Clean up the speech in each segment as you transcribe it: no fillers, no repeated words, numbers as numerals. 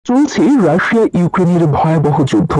চলছে রাশিয়া ইউক্রেনের ভয়াবহ যুদ্ধ।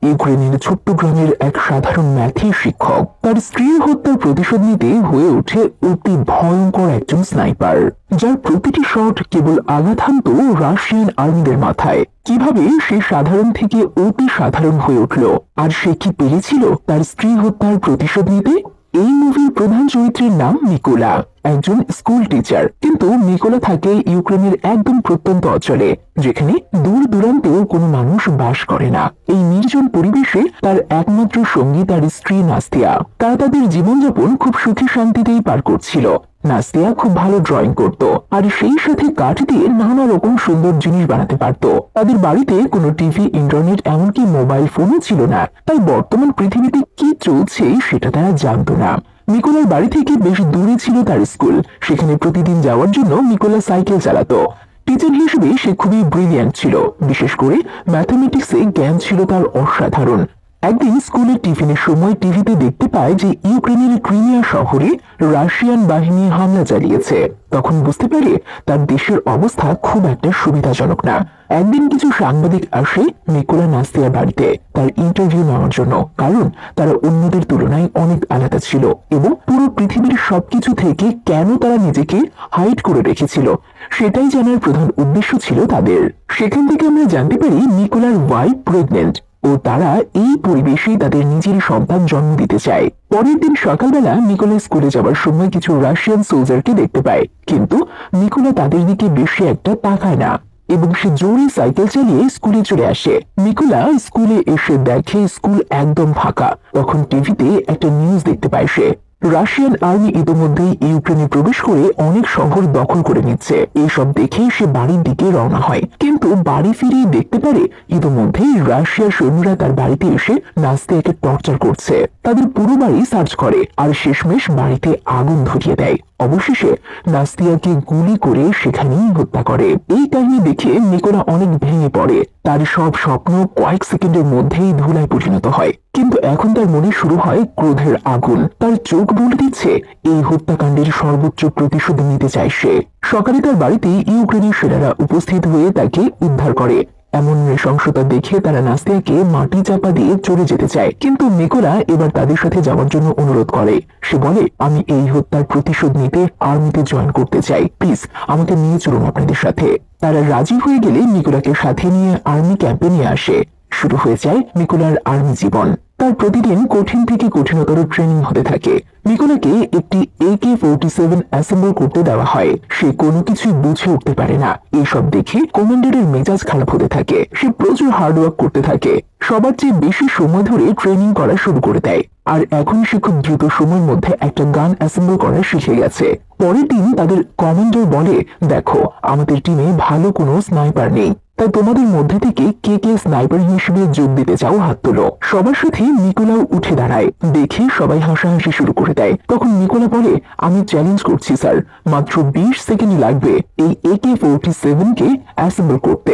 ইউক্রেনের ছোট্ট গ্রামের এক সাধারণ ম্যাথি শিক্ষক তার স্ত্রীর হত্যার প্রতিশোধ নিতে হয়ে ওঠে অতি ভয়ঙ্কর একজন স্নাইপার, যার প্রতিটি শট কেবল আঘাত হানত রাশিয়ান আর্মিদের মাথায়। কিভাবে সে সাধারণ থেকে অতি সাধারণ হয়ে উঠল, আর সে কি পেরেছিল তার স্ত্রী হত্যার প্রতিশোধ নিতে? এই মুভির প্রধান চরিত্রের নাম নিকোলা, একজন স্কুল টিচার। কিন্তু নিকোলা থাকে ইউক্রেনের একদম প্রত্যন্ত অঞ্চলে, যেখানে দূর দূরান্তেও কোনো মানুষ বাস করে না। এই নির্জন পরিবেশে তার একমাত্র সঙ্গী তার স্ত্রী নাস্তিয়া। তারা তাদের জীবনযাপন খুব সুখী শান্তিতেই পার করছিল। নাস্তিয়া খুব ভালো ড্রয়িং করত, আর সেই সাথে কাঠ দিয়ে নানা রকম সুন্দর জিনিস বানাতে পারত। তাদের বাড়িতে কোনো টিভি, ইন্টারনেট, এমনকি মোবাইল ফোনও ছিল না, তাই বর্তমান পৃথিবীতে কি চলছে সেটা তারা জানত না। নিকোলার বাড়ি থেকে বেশ দূরে ছিল তার স্কুল। সেখানে প্রতিদিন যাওয়ার জন্য নিকোলা সাইকেল চালাতো। টিচার হিসেবে সে খুবই ব্রিলিয়ান্ট ছিল, বিশেষ করে ম্যাথমেটিক্সে জ্ঞান ছিল তার অসাধারণ। একদিন স্কুলের টিফিনের সময় টিভিতে দেখতে পায় যে ইউক্রেনের ক্রিমিয়া শহরে রাশিয়ান বাহিনী হামলা চালিয়েছে। তখন বুঝতে পারে তার দেশের অবস্থা খুব একটা সুবিধাজনক না। একদিন কিছু সাংবাদিক আসে নিকোলা নাস্তিয়ার বাড়িতে তার ইন্টারভিউ নেওয়ার জন্য, কারণ তারা অন্যদের তুলনায় অনেক আলাদা ছিল এবং পুরো পৃথিবীর সবকিছু থেকে কেন তারা নিজেকে হাইড করে রেখেছিল সেটাই জানার প্রধান উদ্দেশ্য ছিল তাদের। সেখান থেকে আমরা জানতে পারি নিকোলার ওয়াইফ প্রেগনেন্ট ও তারা এই পরিবেশেই তাদের নিজের সন্তান জন্ম দিতে চায়। পরের দিন সকালবেলা নিকোলা স্কুলে যাওয়ার সময় কিছু রাশিয়ান সোলজারকে দেখতে পায়, কিন্তু নিকোলা তাদের দিকে বেশি একটা তাকায় না এবং সে জোরে সাইকেল চালিয়ে স্কুলে চলে আসে। নিকোলা স্কুলে এসে দেখে স্কুল একদম ফাঁকা। তখন টিভিতে একটা নিউজ দেখতে পায় সে, রাশিয়ান আর্মি ইতোমধ্যেই ইউক্রেনে প্রবেশ করে অনেক শহর দখল করে নিচ্ছে। এইসব দেখে সে বাড়ির দিকে রওনা হয়, কিন্তু বাড়ি ফিরে দেখতে পারে ইতোমধ্যেই রাশিয়ার সৈন্যরা তার বাড়িতে এসে নাস্তিয়াকে টর্চার করছে। তাদের পুরো বাড়ি সার্চ করে আর শেষমেশ বাড়িতে আগুন ধরিয়ে দেয়। অবশেষে নাস্তিয়াকে গুলি করে সেখানেই হত্যা করে। এই কাহিনী দেখে নিকোলা অনেক ভেঙে পড়ে। তার সব স্বপ্ন কয়েক সেকেন্ডের মধ্যেই ধুলায় পরিণত হয়। কিন্তু এখন তার মনে শুরু হয় ক্রোধের আগুন। তার চোখ বলে দিচ্ছে এই হত্যাকাণ্ডের সর্বোচ্চ প্রতিশোধ নিতে চায় সে। সকালে তার বাড়িতে ইউক্রেনের সেনারা উপস্থিত হয়ে তাকে উদ্ধার করে। এমন নৃশংসতা দেখে তারা নাস্তিয়াকে মাটি চাপা দিয়ে চলে যেতে চায়, কিন্তু নিকোলা এবার তাদের সাথে যাওয়ার জন্য অনুরোধ করে। সে বলে, আমি এই হত্যার প্রতিশোধ নিতে আর্মিতে জয়েন করতে চাই, প্লিজ আমাকে নিয়ে চলুন আপনাদের সাথে। তারা রাজি হয়ে গেলে নিকোলাকে সাথে নিয়ে আর্মি ক্যাম্পে নিয়ে আসে। শুরু হয়ে যায় নিকোলার আর্মি জীবন। তার প্রতিদিন কঠিন থেকে কঠিনতর ট্রেনিং হতে থাকে। নিকোলাকে একটি AK-47 অ্যাসেম্বল করতে দেওয়া হয়। সে কোনো কিছুই বুঝে উঠতে পারে না। এইসব দেখে কমান্ডারের মেজাজ খারাপ হতে থাকে। সে প্রচুর হার্ডওয়ার্ক করতে থাকে, সবার চেয়ে বেশি সময় ধরে ট্রেনিং করা শুরু করে দেয়। আর এখন সে খুব দ্রুত সময়ের মধ্যে একটা গান অ্যাসেম্বল করা শিখে গেছে। পরের দিন তাদের কমান্ডার বলে, দেখো আমাদের টিমে ভালো কোনো স্নাইপার নেই, তাই তোমাদের মধ্যে থেকে কে কে স্নাইপার হিসেবে যোগ দিতে চাও হাত তোলো। সবার সাথে নিকোলাও উঠে দাঁড়ায়। দেখে সবাই হাসাহাসি শুরু করে দেয়। তখন নিকোলা বলে, আমি চ্যালেঞ্জ করছি স্যার, মাত্র 20 সেকেন্ড লাগবে এই AK-47 কে অ্যাসেম্বল করতে।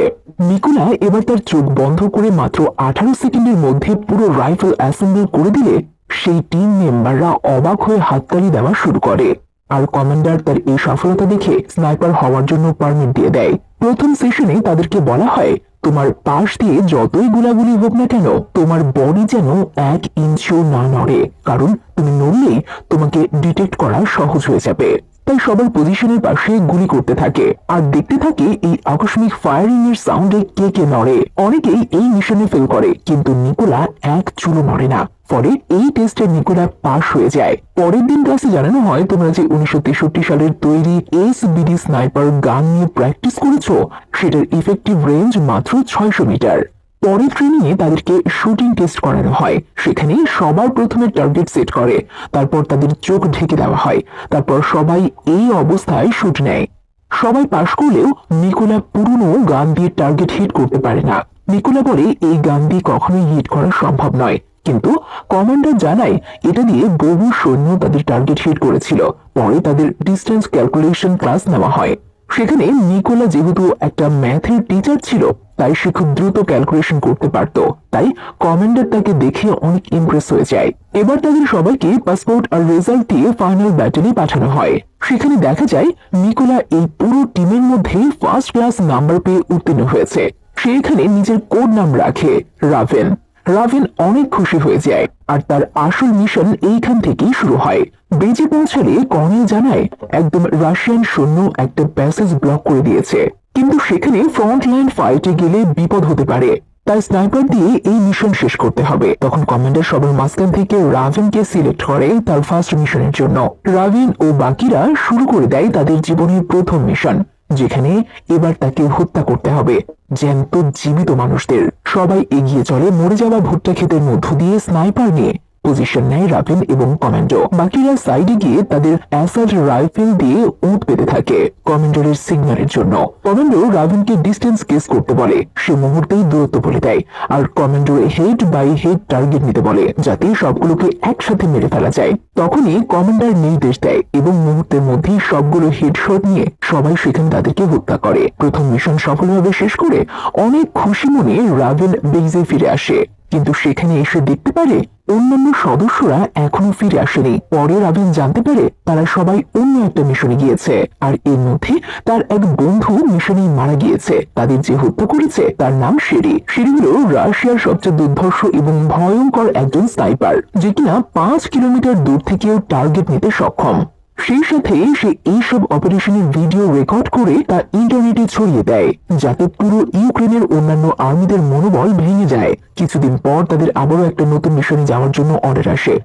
নিকোলা এবার তার চোখ বন্ধ করে মাত্র 18 সেকেন্ডের মধ্যে পুরো রাইফেল অ্যাসেম্বল করে দিলে সেই টিম মেম্বাররা অবাক হয়ে হাততালি দেওয়া শুরু করে। আর কমান্ডার তার এই সফলতা দেখে স্নাইপার হওয়ার জন্য পারমিট দিয়ে দেয়। প্রথম সেশনে তাদেরকে বলা হয়, তোমার পাশ দিয়ে যতই গোলাগুলি হোক না কেন, তোমার বডি যেন 1 ইঞ্চিও না নড়ে, কারণ তুমি নড়লেই তোমাকে ডিটেক্ট করা সহজ হয়ে যাবে। তাই সবার পজিশনের পাশে গুলি করতে থাকে আর দেখতে থাকে এই আকস্মিক ফায়ারিং এর সাউন্ডে কে কে নড়ে। অনেকেই এই মিশনে ফেল করে, কিন্তু নিকোলা এক চুলো নড়ে না। ফলে এই টেস্টে নিকোলা পাশ হয়ে যায়। পরের দিন ক্লাসে জানানো হয়, তোমরা যে 1963 সালের তৈরি SBD স্নাইপার গান নিয়ে প্র্যাকটিস করেছো, সেটার ইফেক্টিভ রেঞ্জ মাত্র 600 মিটার। পরের ট্রেনিং এ তাদেরকে শুটিং টেস্ট করানো হয়। সেখানে সবার প্রথমে টার্গেট সেট করে, তারপর তাদের চোখ ঢেকে দেওয়া হয়। তারপর সবাই এই অবস্থায় শুট নেয়। সবাই পাশ করলেও নিকোলা পুরনো গান দিয়ে টার্গেট হিট করতে পারে না। নিকোলা বলে এই গান দিয়ে কখনোই হিট করা সম্ভব নয়, কিন্তু কমান্ডার জানায় এটা দিয়ে বহু সৈন্য তাদের টার্গেট হিট করেছিল। পরে তাদের ডিস্টেন্স ক্যালকুলেশন ক্লাস নেওয়া হয়। সেখানে নিকোলা যেহেতু একটা ম্যাথের টিচার ছিল, তাই সে খুব দ্রুত ক্যালকুলেশন করতে পারত। তাই কমান্ডার তাকে দেখে অনেক ইমপ্রেস হয়ে যায়। এবার তাদের সবাইকে পাসপোর্ট আর রেজাল্ট দিয়ে ফাইনাল ব্যাটেলে পাঠানো হয়। সেখানে দেখা যায় নিকোলা এই পুরো টিমের মধ্যে ফার্স্ট ক্লাস নাম্বার পেয়ে উত্তীর্ণ হয়েছে। সে এখানে নিজের কোড নাম রাখে রাভেন। রাভেন অনেক খুশি হয়ে যায় আর তার আসল মিশন এইখান থেকেই শুরু হয়। বেজে পৌঁছালে কর্নেল জানায় একদম রাশিয়ান সৈন্য একটা প্যাসেজ ব্লক করে দিয়েছে, কিন্তু সেখানে ফ্রন্ট লাইন ফাইটে গেলে বিপদ হতে পারে, তাই স্নাইপার দিয়ে এই মিশন শেষ করতে হবে। তখন কমান্ডার সবার মাঝখান থেকে রাভেনকে সিলেক্ট করে তার ফার্স্ট মিশনের জন্য। রাভেন ও বাকিরা শুরু করে দেয় তাদের জীবনের প্রথম মিশন, যেখানে এবার তাকে হত্যা করতে হবে জ্যান্ত জীবিত মানুষদের। সবাই এগিয়ে চলে মরে যাওয়া ভুট্টা ক্ষেতের মধ্য দিয়ে স্নাইপার নিয়ে। পজিশন নেয় রাভেন এবং কমান্ডো। বাকিরা সাইডে গিয়ে তাদের অ্যাসাল্ট রাইফেল দিয়ে উঁট পেতে থাকে কমান্ডারের সিগন্যালের জন্য। কমান্ডো রাভেনকে ডিস্টেন্স কেস করতে বলে, সে মুহূর্তেই দূরত্ব বলে দেয় আর commando head by head target নিতে বলে, যাতে সবগুলোকে একসাথে মেরে ফেলা যায়। তখনই কমান্ডার নির্দেশ দেয় এবং মুহূর্তের মধ্যেই সবগুলো হেডশট নিয়ে সবাই সেখানে তাদেরকে হত্যা করে। প্রথম মিশন সফলভাবে শেষ করে অনেক খুশি মনে রাভেন বেজে ফিরে আসে, কিন্তু সেখানে এসে দেখতে পারে অন্যান্য সদস্যরা এখনো ফিরে আসেনি। পরে রাভেন জানতে পারে তারা সবাই অন্য একটা মিশনে গিয়েছে আর এর মধ্যে তার এক বন্ধু মিশনে মারা গিয়েছে। তাদের যে হত্যা করেছে তার নাম শেরি। শেরি হলো রাশিয়ার সবচেয়ে দুর্ধর্ষ এবং ভয়ঙ্কর একজন স্নাইপার, যে কিনা 5 কিলোমিটার দূর থেকেও টার্গেট নিতে সক্ষম। সেই সাথে সে এইসব অপারেশনের ভিডিও রেকর্ড করে তা ইন্টারনেটে ছড়িয়ে দেয়, যাতে পুরো ইউক্রেনের অন্যান্য আর্মিদের মনোবল ভেঙে যায়। কিছুদিন পর তাদের আবারও একটা নতুন মিশনে যাওয়ার জন্য অর্ডার আসে।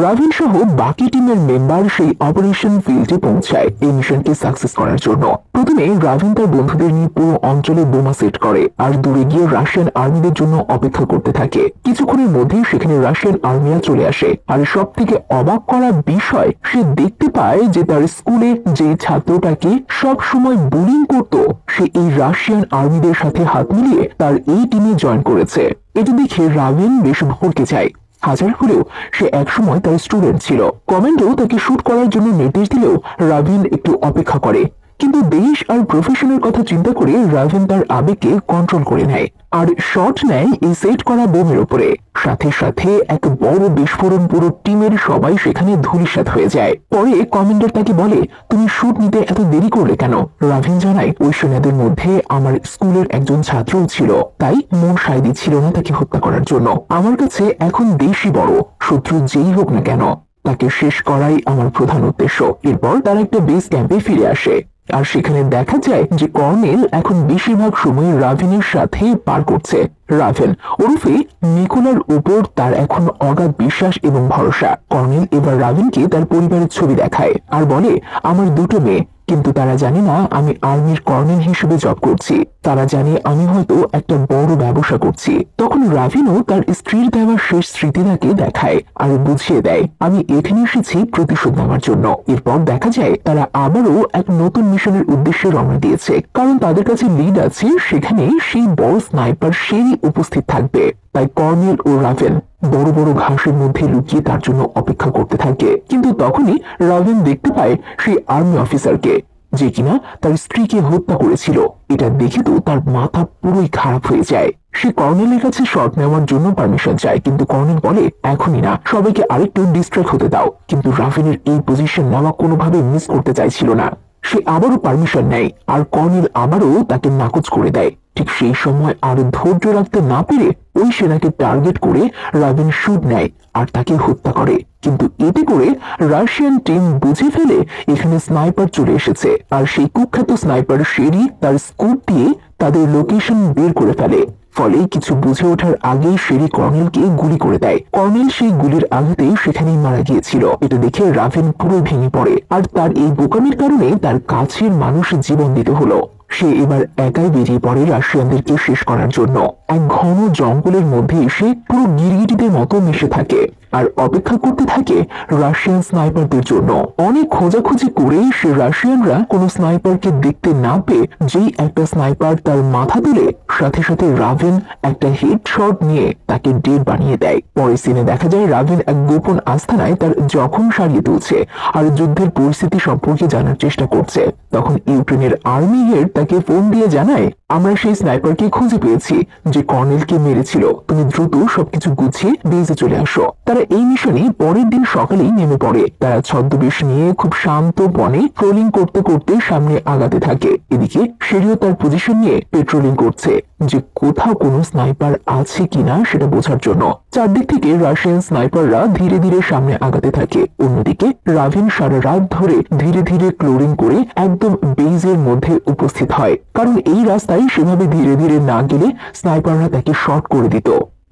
রাভেন সহ বাকি টিমের মেম্বার সেই অপারেশন ফিল্ডে পৌঁছায় এই মিশনকে সাকসেস করার জন্য। প্রথমে রাভেন তার বন্ধুদের নিয়ে পুরো অঞ্চলে বোমা সেট করে আর দূরে গিয়ে রাশিয়ান আর্মিদের জন্য অপেক্ষা করতে থাকে। কিছুক্ষণের মধ্যেই সেখানে রাশিয়ান আর্মিরা চলে আসে আর সব থেকে অবাক করা বিষয়, সে দেখতে পায় যে তার স্কুলে যে ছাত্রটাকে সব সময় বুলিং করত, সে এই রাশিয়ান আর্মিদের সাথে হাত মিলিয়ে তার এই টিমে জয়েন করেছে। এটা দেখে রাভেন বেশ ভড়কে যায়। হাজার হলেও সে একসময় তার স্টুডেন্ট ছিল। কমান্ডো তাকে শুট করার জন্য নির্দেশ দিলেও রাভেন একটু অপেক্ষা করে, কিন্তু দেশ আর প্রফেশনের কথা চিন্তা করে রাভেন তার আবেগকে কন্ট্রোল করে নেয় আর শট নেয় এই সেট করা বোমের উপরে। সাথে সাথে এক বড় বিস্ফোরণ, পুরো টিমের সবাই সেখানে ধূলিসাৎ হয়ে যায়। পরে কমান্ডার তাকে বলে, তুমি শুট নিতে এত দেরি করলে কেন? রাভেন জানায়, ওই সেনাদের মধ্যে আমার স্কুলের একজন ছাত্রও ছিল, তাই মন সায় দিচ্ছিল না তাকে হত্যা করার জন্য। আমার কাছে এখন দেশই বড়, শত্রু যেই হোক না কেন তাকে শেষ করাই আমার প্রধান উদ্দেশ্য। এরপর তারা একটা বেস ক্যাম্পে ফিরে আসে আর সেখানে দেখা যায় যে কর্নেল এখন বেশিরভাগ সময় রাভেনের সাথে পার করছে। রাভেন ওরফে নিকোলার উপর তার এখন অগাধ বিশ্বাস এবং ভরসা। কর্নেল এবার রাভেনকে তার পরিবারের ছবি দেখায় আর বলে, আমার দুটো মেয়ে, কিন্তু তারা জানে না আমি আর্মির কর্নেল হিসেবে জব করছি। তারা জানে আমি হয়তো একটা বড় ব্যবসা করছি। তখন রাভেনও তার স্ত্রীর দেওয়া শেষ স্মৃতিটাকে দেখায় আর বুঝিয়ে দেয়, আমি এখানে এসেছি প্রতিশোধ নেওয়ার জন্য। এরপর দেখা যায় তারা আবারও এক নতুন মিশনের উদ্দেশ্যে রওনা দিয়েছে, কারণ তাদের কাছে লিড আছে সেখানে সেই বড় স্নাইপার শেরি উপস্থিত থাকবে। তাই কর্নেল ও রাভেন বড় বড় ঘাসের মধ্যে লুকিয়ে তার জন্য অপেক্ষা করতে থাকে। কিন্তু তখনই রাভেন দেখতে পায় সেই আর্মি অফিসারকে, যে কিনা তার স্ত্রীকে হত্যা করেছিল। এটা দেখে তো তার মাথা পুরোই খারাপ হয়ে যায়। সে কর্নেলের কাছে শট নেওয়ার জন্য পারমিশন চায়, কিন্তু কর্নেল বলে, এখনই না, সবাইকে আরেকটু ডিস্ট্র্যাক্ট হতে দাও। কিন্তু রাভেনের এই পজিশন নেওয়া কোনোভাবে মিস করতে চাইছিল না। সে আবারও পারমিশন নেয় আর কর্নেল আবারও তাকে নাকচ করে দেয়। ঠিক সেই সময় আর ধৈর্য রাখতে না পেরে ওই সেনাকে টার্গেট করে রাভেন শুট নেয় আর তাকে হত্যা করে। কিন্তু এতে করে রাশিয়ান টিম বুঝে ফেলে এখানে স্নাইপার চলে এসেছে আর সেই কুখ্যাত স্নাইপার শেরি তার স্কোপ দিয়ে তাদের লোকেশন বের করে ফেলে। ফলে কিছু বুঝে ওঠার আগেই শেরি কর্নেলকে গুলি করে দেয়। কর্নেল সেই গুলির আঘাতেই সেখানেই মারা গিয়েছিল। এটা দেখে রাভেন পুরো ভেঙে পড়ে আর তার এই বোকামির কারণে তার কাছের মানুষ জীবন দিতে হলো। সে এবার একাই বেরিয়ে পড়ে রাশিয়ানদেরকে শেষ করার জন্য। এক ঘন জঙ্গলের মধ্যে এসে পুরো গিরগিটিদের মতো মিশে থাকে আর অপেক্ষা করতে থাকে রাশিয়ান স্নাইপারদের জন্য। অনেক খোঁজাখুঁজি করে সে রাশিয়ানরা কোনো স্নাইপারকে দেখতে না পেয়ে যেই একটা স্নাইপার তার মাথা তুলে সাথে সাথে রাভেন একটা হেডশট নিয়ে তাকে ডেড বানিয়ে দেয়। পরে সিনে দেখা যায় রাভেন এক গোপন আস্তানায় তার জখম সারিয়ে তুলছে আর যুদ্ধের পরিস্থিতি সম্পর্কে জানার চেষ্টা করছে। তখন ইউক্রেনের আর্মি হেড তাকে ফোন দিয়ে জানায়, আমরা সেই স্নাইপারকে খুঁজে পেয়েছি যে কর্নেলকে মেরেছিল। তুমি দ্রুত সবকিছু গুছিয়ে বেজে চলে আসো। তারা এই মিশনে পরের দিন সকালেই নেমে পড়ে। তারা ছদ্মবেশ নিয়ে খুব শান্ত বনে ট্রোলিং করতে করতে সামনে আগাতে থাকে। এদিকে শেরিও তার পজিশন নিয়ে পেট্রোলিং করছে যে কোথাও কোনো স্নাইপার আছে কিনা সেটা বোঝার জন্য। চারদিক থেকে রাশিয়ান স্নাইপাররা ধীরে ধীরে সামনে আগাতে থাকে। অন্যদিকে রাভিন সারা রাত ধরে ধীরে ধীরে ক্লোরিং করে একদম বেজের মধ্যে উপস্থিত হয়, কারণ এই রাস্তায় সেভাবে ধীরে ধীরে না গেলে স্নাইপাররা তাকে শর্ট করে দিত।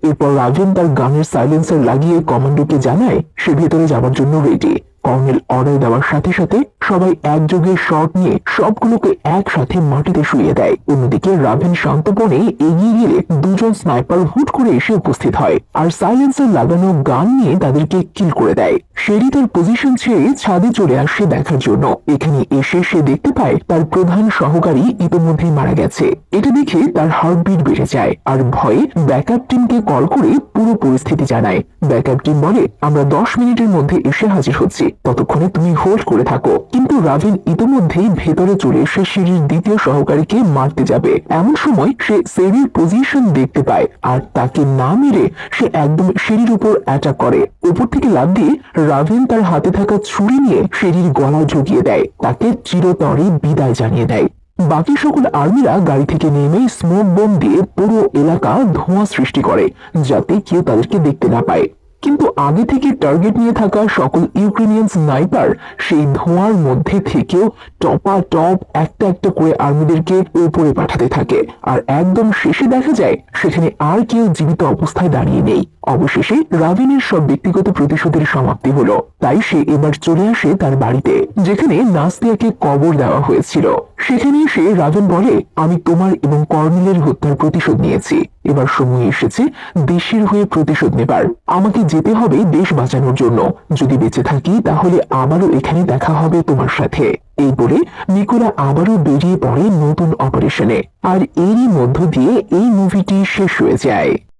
এরপর রাভিন তার গানের সাইলেন্সার লাগিয়ে কমান্ডোকে জানায় সে ভেতরে যাওয়ার জন্য রেডি। কর্নেল অর্ডার দেওয়ার সাথে সাথে সবাই একযোগে শট নিয়ে সবগুলোকে একসাথে মাটিতে শুইয়ে দেয়। অন্যদিকে রাভিন শান্তপনে এগিয়ে গেলে দুজন স্নাইপার হুট করে এসে উপস্থিত হয় আর সাইলেন্সার লাগানো গান নিয়ে তাদেরকে কিল করে দেয়। শেরি তার পজিশন ছেড়ে ছাদে চলে আসে দেখার জন্য। এখানে এসে সে দেখতে পায় তার প্রধান সহকারী ইতোমধ্যেই মারা গেছে। এটা দেখে তার হার্টবিট বেড়ে যায় আর ভয়ে ব্যাকআপ টিমকে কল করে পুরো পরিস্থিতি জানায়। ব্যাকআপ টিম বলে আমরা 10 মিনিটের মধ্যে এসে হাজির হচ্ছি, ততক্ষণে তুমি হোল্ড করে থাকো। কিন্তু রাভিন ইতোমধ্যেই ভেতরে চলে এসে শেরির দ্বিতীয় সহকারীকে মারতে যাবে। এমন সময় সে শেরির পজিশন দেখতে পায় আর তাকে না মেরে সে একদম শেরির উপর অ্যাটাক করে। উপর থেকে লাফ দিয়ে রাভিন তার হাতে থাকা ছুরি নিয়ে শেরির গলা ঝুঁকিয়ে দেয়, তাকে চিরতরে বিদায় জানিয়ে দেয়। বাকি সকল আর্মিরা গাড়ি থেকে নেমে স্মোক বোম দিয়ে পুরো এলাকা ধোঁয়া সৃষ্টি করে যাতে কেউ তাদেরকে দেখতে না পায়। কিন্তু আগে থেকে টার্গেট নিয়ে থাকা সকল ইউক্রেনিয়ান স্নাইপার সেই ধোঁয়ার মধ্যে থেকেও টপাটপ একটা একটা করে আর্মিদেরকে উপরে পাঠাতে থাকে। আর একদম শেষে দেখা যায় সেখানে আর কেউ জীবিত অবস্থায় দাঁড়িয়ে নেই। অবশেষে রাভিনের সব ব্যক্তিগত প্রতিশোধের সমাপ্তি হলো। তাই সে এবার চলে আসে তার বাড়িতে, যেখানে নাস্তিয়াকে কবর দেওয়া হয়েছিল। সেখানে সে রাভিন বলে আমি তোমার এবং কর্নেলের হত্যার প্রতিশোধ নিয়েছি। এবার সময় এসেছে দেশের হয়ে প্রতিশোধ নেবার। আমাকে যেতে হবে দেশ বাঁচানোর জন্য। যদি বেঁচে থাকি তাহলে আবারও এখানে দেখা হবে তোমার সাথে। এই বলে নিকোলা আবারও বেরিয়ে পড়ে নতুন অপারেশনে। আর এরই মধ্য দিয়ে এই মুভিটি শেষ হয়ে যায়।